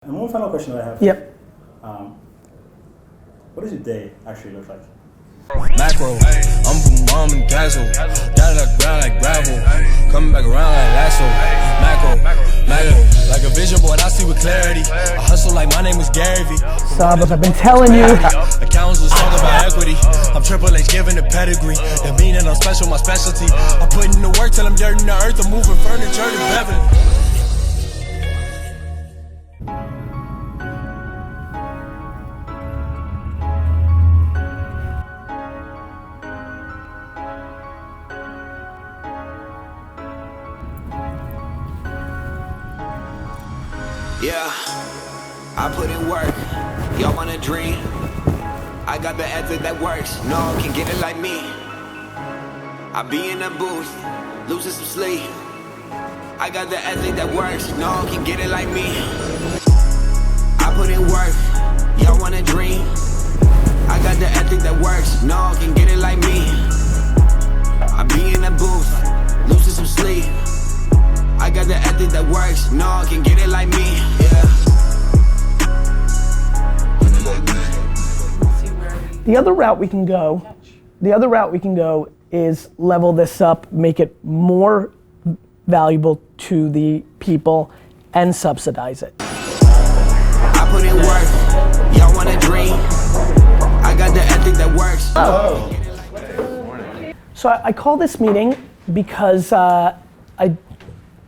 And one final question that I have. Yep. What does your day actually look like? Macro, I'm from mom and dazzle. Got it ground like gravel. Coming back around like lasso. Macro, like a vision board, I see with clarity. I hustle like my name is Garyvee. Sabas, I've been telling you. Accountants was talking about equity. I'm Triple H giving the pedigree. That meaning I'm special, my specialty. I'm putting in the work till I'm dirt in the earth. I'm moving furniture to Beverly. Yeah, I put in work, y'all wanna dream. I got the ethic that works, no one can get it like me. I be in the booth, losing some sleep. I got the ethic that works, no one can get it like me. I put in work, y'all wanna dream. I got the ethic that works, no one can get it like me. I be in the booth, losing some sleep. I got the ethic that works, no one can get it like me, yeah. The other route we can go is level this up, make it more valuable to the people and subsidize it. I put in work, y'all wanna dream. I got the ethic that works. Oh. So I call this meeting because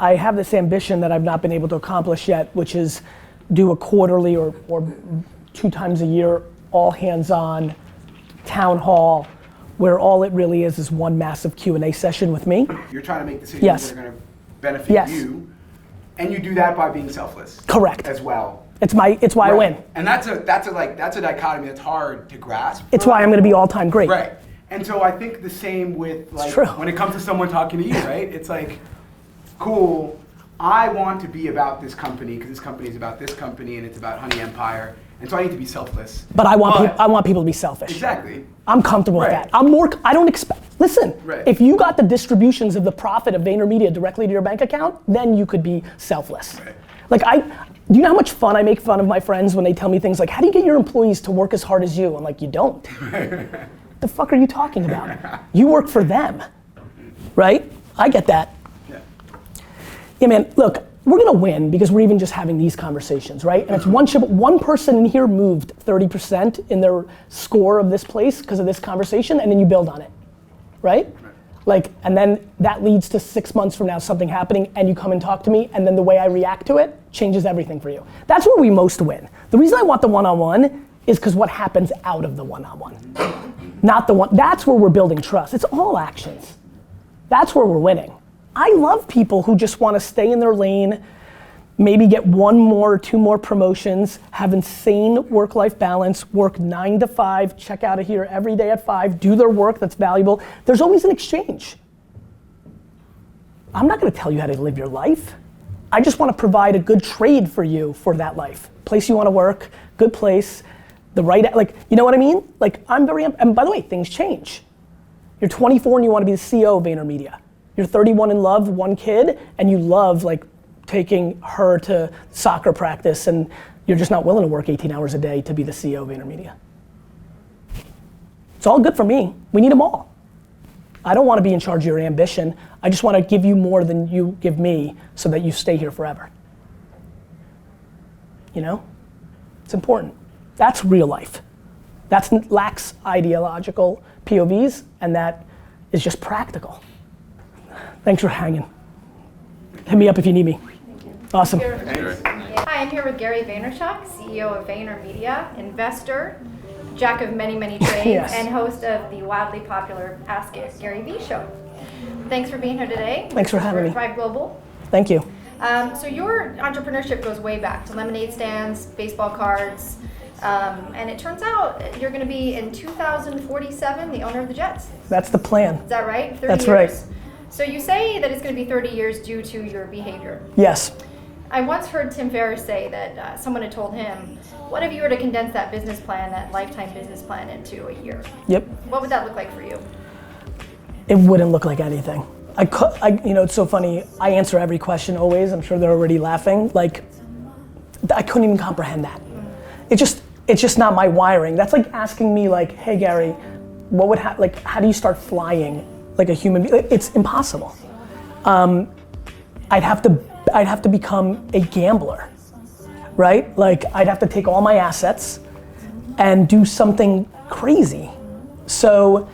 I have this ambition that I've not been able to accomplish yet, which is do a quarterly or 2 times a year, all hands-on town hall, where all it really is one massive Q&A session with me. You're trying to make decisions Yes. that are going to benefit Yes. you, and you do that by being selfless. Correct. As well. It's why I win. And that's a dichotomy that's hard to grasp. It's why I'm going to be all-time great. Right. And so I think the same with like true. when it comes to someone talking to you, right? It's like, cool, I want to be about this company because this company is about this company and it's about Honey Empire. And so I need to be selfless. But I want people to be selfish. Exactly. I'm comfortable with Right. that. I don't expect, listen, Right. if you got the distributions of the profit of VaynerMedia directly to your bank account, then you could be selfless. Right. Like do you know how much fun I make fun of my friends when they tell me things like, how do you get your employees to work as hard as you? I'm like, you don't. The fuck are you talking about? You work for them, right? I get that. Yeah, man, look, we're gonna win because we're even just having these conversations, right? And it's one person in here moved 30% in their score of this place because of this conversation, and then you build on it, right? Like, and then that leads to 6 months from now something happening and you come and talk to me, and then the way I react to it changes everything for you. That's where we most win. The reason I want the one-on-one is because what happens out of the one-on-one. Not the one, that's where we're building trust. It's all actions. That's where we're winning. I love people who just want to stay in their lane, maybe get 1 more or 2 more promotions, have insane work-life balance, work 9 to 5, check out of here every day at 5, do their work that's valuable. There's always an exchange. I'm not going to tell you how to live your life. I just want to provide a good trade for you for that life. Place you want to work, good place, the right, like, you know what I mean? Like, I'm very, and by the way, things change. You're 24 and you want to be the CEO of VaynerMedia. You're 31 and love 1 kid, and you love like taking her to soccer practice, and you're just not willing to work 18 hours a day to be the CEO of VaynerMedia. It's all good for me. We need them all. I don't want to be in charge of your ambition. I just want to give you more than you give me so that you stay here forever. You know? It's important. That's real life. That lacks ideological POVs, and that is just practical. Thanks for hanging. Hit me up if you need me. Awesome. Hi, I'm here with Gary Vaynerchuk, CEO of VaynerMedia, investor, jack of many, many trades, Yes. and host of the wildly popular Ask Garyvee show. Thanks for being here today. Thanks for having me. Thrive Global. Thank you. So your entrepreneurship goes way back to lemonade stands, baseball cards, and it turns out you're going to be in 2047 the owner of the Jets. That's the plan. Is that right? 30 That's years. right. So you say that it's going to be 30 years due to your behavior. Yes. I once heard Tim Ferriss say that someone had told him, what if you were to condense that business plan, that lifetime business plan, into a year? Yep. What would that look like for you? It wouldn't look like anything. You know, it's so funny. I answer every question always. I'm sure they're already laughing. Like, I couldn't even comprehend that. It's just not my wiring. That's like asking me like, hey Gary, what would how do you start flying like a human being? It's impossible. I'd have to become a gambler, right? Like I'd have to take all my assets and do something crazy. So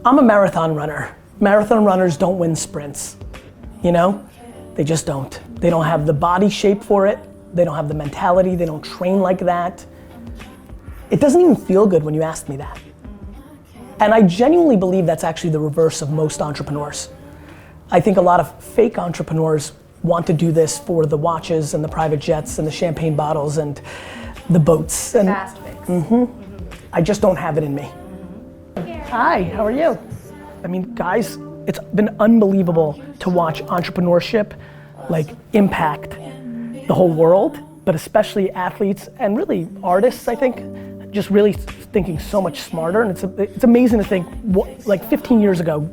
I'm a marathon runner. Marathon runners don't win sprints, you know? They just don't. They don't have the body shape for it. They don't have the mentality. They don't train like that. It doesn't even feel good when you ask me that. And I genuinely believe that's actually the reverse of most entrepreneurs. I think a lot of fake entrepreneurs want to do this for the watches and the private jets and the champagne bottles and the boats. And Fast fix. I just don't have it in me. Hi, how are you? I mean, guys, it's been unbelievable to watch entrepreneurship like impact the whole world, but especially athletes and really artists, I think, just really thinking so much smarter. And it's amazing to think, like 15 years ago,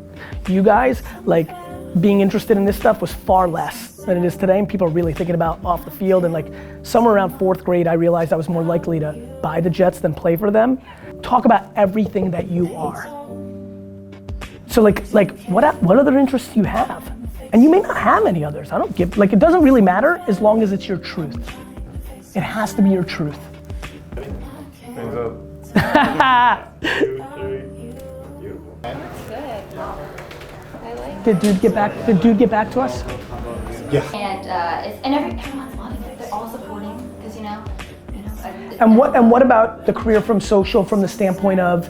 you guys, like being interested in this stuff was far less than it is today, and people are really thinking about off the field. And like somewhere around 4th grade, I realized I was more likely to buy the Jets than play for them. Talk about everything that you are. So like what other interests do you have? And you may not have any others. I don't give, like it doesn't really matter as long as it's your truth. It has to be your truth. Hands up. 2, 3. Beautiful. Good. I like Did dude get back to us? and everyone's loving it. They're all supporting because And what about the career from social, from the standpoint of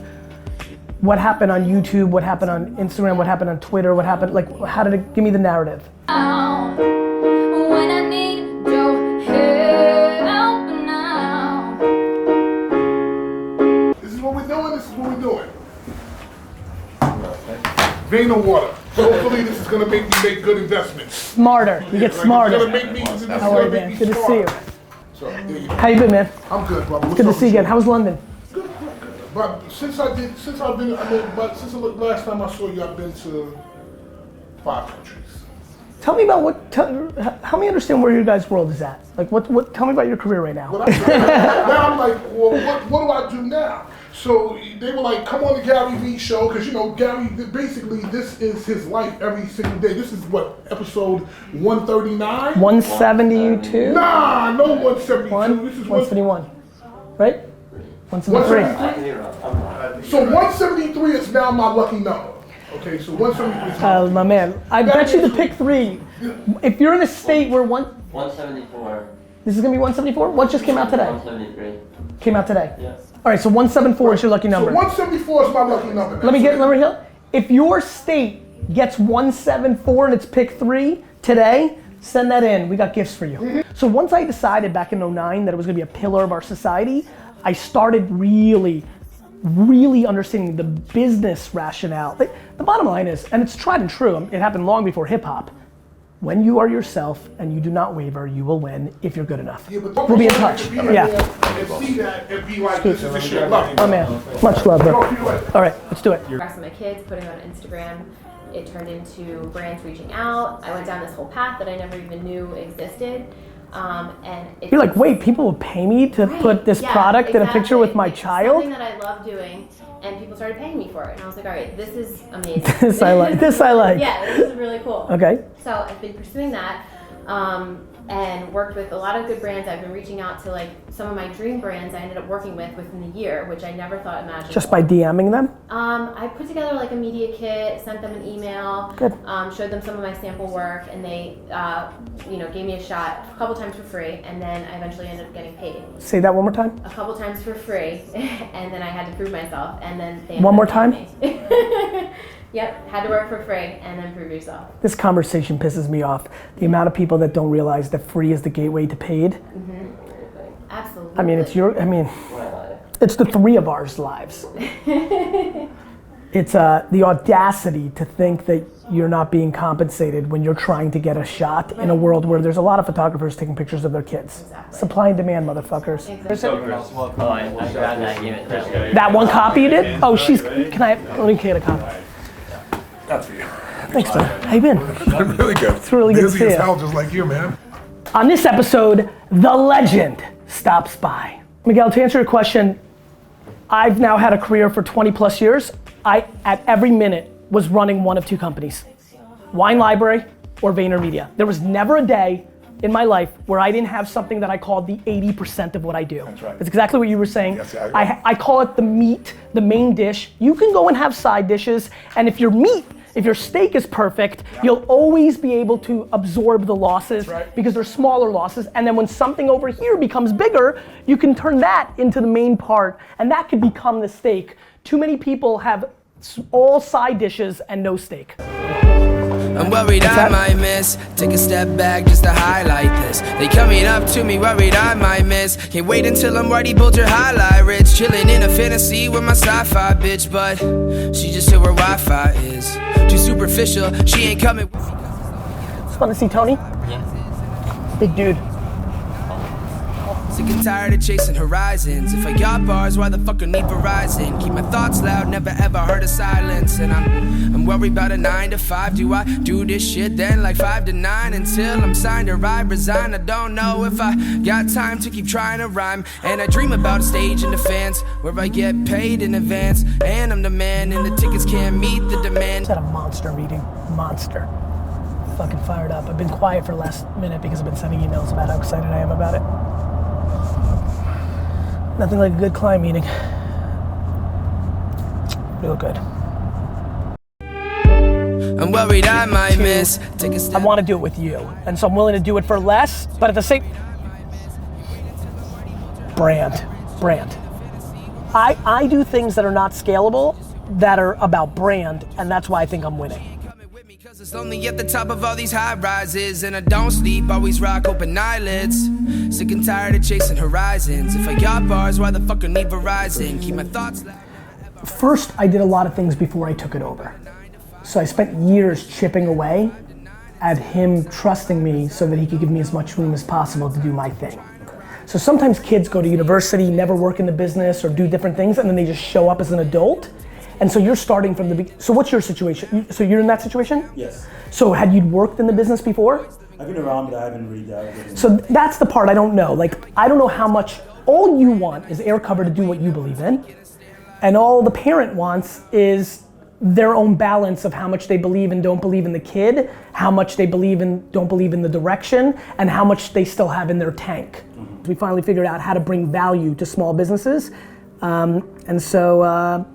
what happened on YouTube, what happened on Instagram, what happened on Twitter, what happened, like how did it, give me the narrative. When I need your help now. This is what we're doing. Vayner water. Hopefully this is gonna make me make good investments. Smarter, you get smarter. It's gonna make me, it's How are you, gonna make man? me Good to see smarter. you. So, there you go. How you been, man? I'm good, brother. What's Good to up see you with again. How was London? But since the last time I saw you, I've been to 5 countries. Tell me about help me understand where your guys' world is at. Like tell me about your career right now. Now I'm like, well, what do I do now? So they were like, come on the Garyvee show, because Gary, basically this is his life every single day. This is what, episode 139? 172? Nah, no 172. This is 171, right? 173. So 173 is now my lucky number. Okay, so 173 is my My man, I bet you the pick 3. If you're in a state where 174. This is gonna be 174? What just came out today? 173. Came out today? Yes. All right, so 174 is your lucky number. So 174 is my lucky number. Let me hear. If your state gets 174 and it's pick 3 today, send that in. We got gifts for you. So once I decided back in 2009 that it was gonna be a pillar of our society, I started really understanding the business rationale. Like, the bottom line is, and it's tried and true, it happened long before hip hop. When you are yourself and you do not waver, you will win if you're good enough. Yeah, but We'll be in touch. Yeah. And see that and be like, this is the shit. Love you. Oh man, much love, bro. All right, let's do it. With my kids, putting it on Instagram, it turned into brands reaching out. I went down this whole path that I never even knew existed. And You're like, wait, people will pay me to put this product in a picture with my child? Something that I love doing, and people started paying me for it. And I was like, all right, this is amazing. This I like. Yeah, this is really cool. Okay. So I've been pursuing that, and worked with a lot of good brands. I've been reaching out to like some of my dream brands I ended up working with within the year, which I never thought imaginable. Just by DMing them? I put together like a media kit, sent them an email, Good. Showed them some of my sample work, and they, gave me a shot a couple times for free, and then I eventually ended up getting paid. Say that one more time. A couple times for free, and then I had to prove myself, and then they One more time? Yep, had to work for free, and then prove yourself. This conversation pisses me off. The amount of people that don't realize that free is the gateway to paid. Mm-hmm. Absolutely. I mean, it's the 3 of ours lives. It's the audacity to think that you're not being compensated when you're trying to get a shot in a world where there's a lot of photographers taking pictures of their kids. Exactly. Supply and demand, motherfuckers. Exactly. I forgot that you That one copy you did? Oh, let me get a copy. That's for you. Thanks, man. How you been? I'm really good. It's really good to see Busy as you. hell, just like you, man. On this episode, the legend stops by. Miguel, to answer your question, I've now had a career for 20 plus years. I, at every minute, was running one of two companies, Wine Library or VaynerMedia. There was never a day in my life where I didn't have something that I called the 80% of what I do. That's right. It's exactly what you were saying. Yes, I call it the meat, the main dish. You can go and have side dishes, and if your meat, if your steak is perfect, you'll always be able to absorb the losses because they're smaller losses. And then when something over here becomes bigger, you can turn that into the main part, and that could become the steak. Too many people have all side dishes and no steak. I'm worried I might miss. Take a step back just to highlight this. They coming up to me, worried I might miss. Can't wait until I'm ready, build your highlight rich. Chilling in a fantasy with my sci-fi bitch, but she just hit where Wi-Fi is. Too superficial, she ain't coming. It's fun to see Tony. Yeah. Big dude. Sick and tired of chasing horizons. If I got bars, why the fuck I need Verizon? Keep my thoughts loud, never ever heard of silence. And I'm worried about a 9 to 5. Do I do this shit then like 5 to 9 until I'm signed or I resign? I don't know if I got time to keep trying to rhyme. And I dream about a stage and the fans where I get paid in advance. And I'm the man and the tickets can't meet the demand. It's at a monster meeting, monster. Fucking fired up. I've been quiet for the last minute because I've been sending emails about how excited I am about it. Nothing like a good client meeting. Real good. I'm worried I might miss. Take a step. I want to do it with you, and so I'm willing to do it for less, but at the same... Brand. I do things that are not scalable, that are about brand, and that's why I think I'm winning. Cause it's lonely at the top of all these high rises. And I don't sleep, always rock open eyelids. Sick and tired of chasing horizons. If I got bars, why the fuck I need Verizon? Keep my thoughts loud. First, I did a lot of things before I took it over. So I spent years chipping away at him trusting me so that he could give me as much room as possible to do my thing. So sometimes kids go to university, never work in the business or do different things, and then they just show up as an adult. And so you're starting from the beginning. So what's your situation? So you're in that situation? Yes. So had you worked in the business before? I've been around, but I haven't really dived. So that's the part I don't know. Like, I don't know how much, all you want is air cover to do what you believe in. And all the parent wants is their own balance of how much they believe and don't believe in the kid, how much they believe and don't believe in the direction, and how much they still have in their tank. Mm-hmm. We finally figured out how to bring value to small businesses. And so,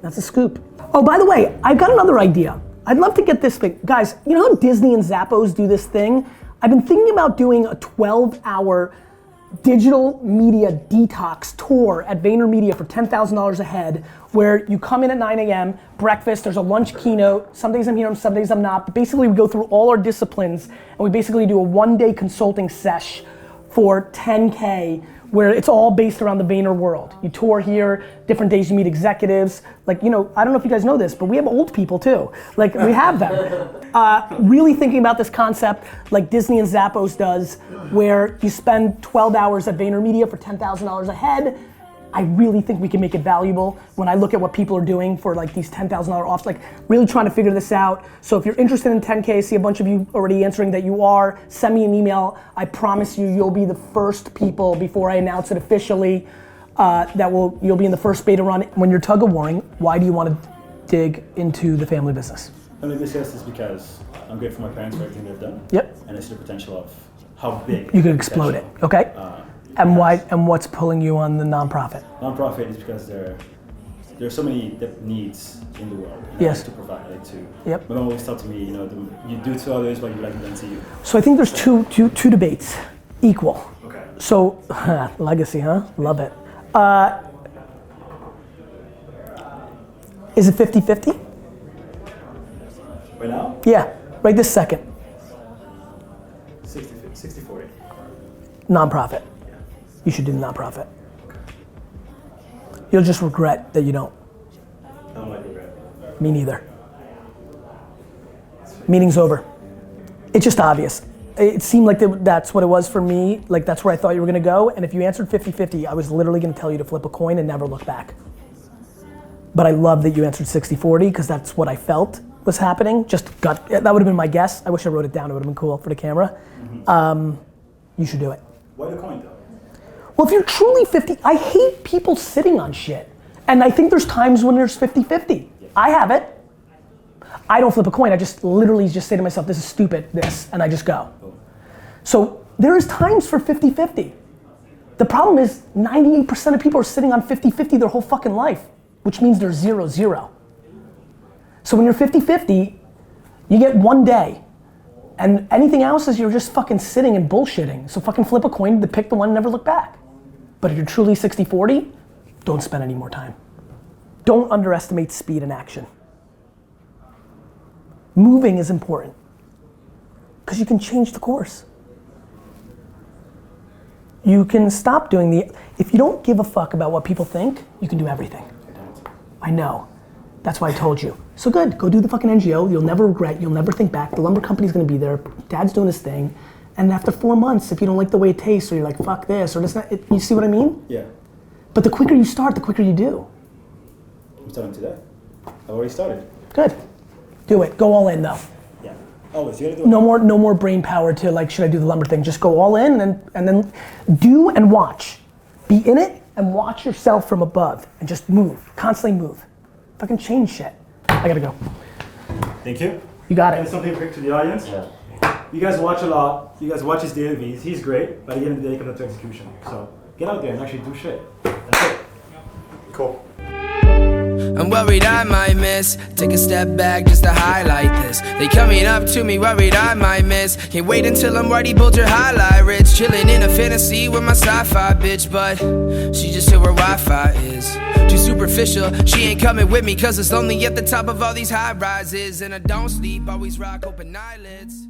that's a scoop. Oh, by the way, I've got another idea. I'd love to get this thing. Guys, you know how Disney and Zappos do this thing? I've been thinking about doing a 12-hour digital media detox tour at VaynerMedia for $10,000 a head, where you come in at 9 a.m., breakfast, there's a lunch keynote. Some days I'm here, some days I'm not. But basically, we go through all our disciplines, and we basically do a one-day consulting sesh for $10K, where it's all based around the Vayner world. You tour here, different days you meet executives. Like, you know, I don't know if you guys know this, but we have old people too. Like, we have them. Really thinking about this concept like Disney and Zappos does, where you spend 12 hours at VaynerMedia for $10,000 a head. I really think we can make it valuable. When I look at what people are doing for like these $10,000 offs, like really trying to figure this out. So if you're interested in 10K, see a bunch of you already answering that you are, send me an email. I promise you, you'll be the first people before I announce it officially, you'll be in the first beta run. When you're tug of warring, why do you want to dig into the family business? Only this is because I'm grateful for my parents for everything they've done. Yep. And I see the potential of how big. You could explode it, okay? And why? And what's pulling you on the nonprofit? Nonprofit is because there are so many needs in the world. Yes. To provide, like to. Yep. My mom always taught to me, you know, you do to others what you like done to you. So I think there's two debates, equal. Okay. So legacy, huh? Love it. Is it 50-50? Right now? Yeah, right this second. 60-40. Nonprofit. You should do the nonprofit. You'll just regret that you don't. I don't like regret. Me neither. Meeting's over. It's just obvious. It seemed like that's what it was for me. Like that's where I thought you were gonna go. And if you answered 50-50, I was literally gonna tell you to flip a coin and never look back. But I love that you answered 60-40 because that's what I felt was happening, that would have been my guess. I wish I wrote it down, it would have been cool for the camera. You should do it. Why the coin though? Well, if you're truly 50, I hate people sitting on shit. And I think there's times when there's 50-50. I have it. I don't flip a coin, I just literally just say to myself, this is stupid, and I just go. So there is times for 50-50. The problem is 98% of people are sitting on 50-50 their whole fucking life, which means they're 0-0. So when you're 50-50, you get one day. And anything else is you're just fucking sitting and bullshitting. So fucking flip a coin to pick the one and never look back. But if you're truly 60-40, don't spend any more time. Don't underestimate speed in action. Moving is important. Because you can change the course. You can stop doing if you don't give a fuck about what people think, you can do everything. I know. That's why I told you. So good, go do the fucking NGO, you'll never regret, you'll never think back, the lumber company's gonna be there, dad's doing his thing, and after 4 months, if you don't like the way it tastes, or you're like, fuck this, or this, you see what I mean? Yeah. But the quicker you start, the quicker you do. I'm starting today. I've already started. Good. Do it, go all in though. Yeah. Always, you gotta do it. No more brain power to like, should I do the lumber thing? Just go all in and then do and watch. Be in it and watch yourself from above and just move, constantly move. Fucking change shit. I gotta go. Thank you. You got it. And something quick to the audience. Yeah. You guys watch a lot. You guys watch his DailyVees. He's great, but at the end of the day, it comes down to execution. So get out there and actually do shit. That's it. Cool. I'm worried I might miss. Take a step back just to highlight this. They coming up to me, worried I might miss. Can't wait until I'm ready, build your highlight rich. Chillin' in a fantasy with my sci-fi bitch, but she just hit where Wi-Fi is. Too superficial, she ain't coming with me, cause it's lonely at the top of all these high rises. And I don't sleep, always rock open eyelids.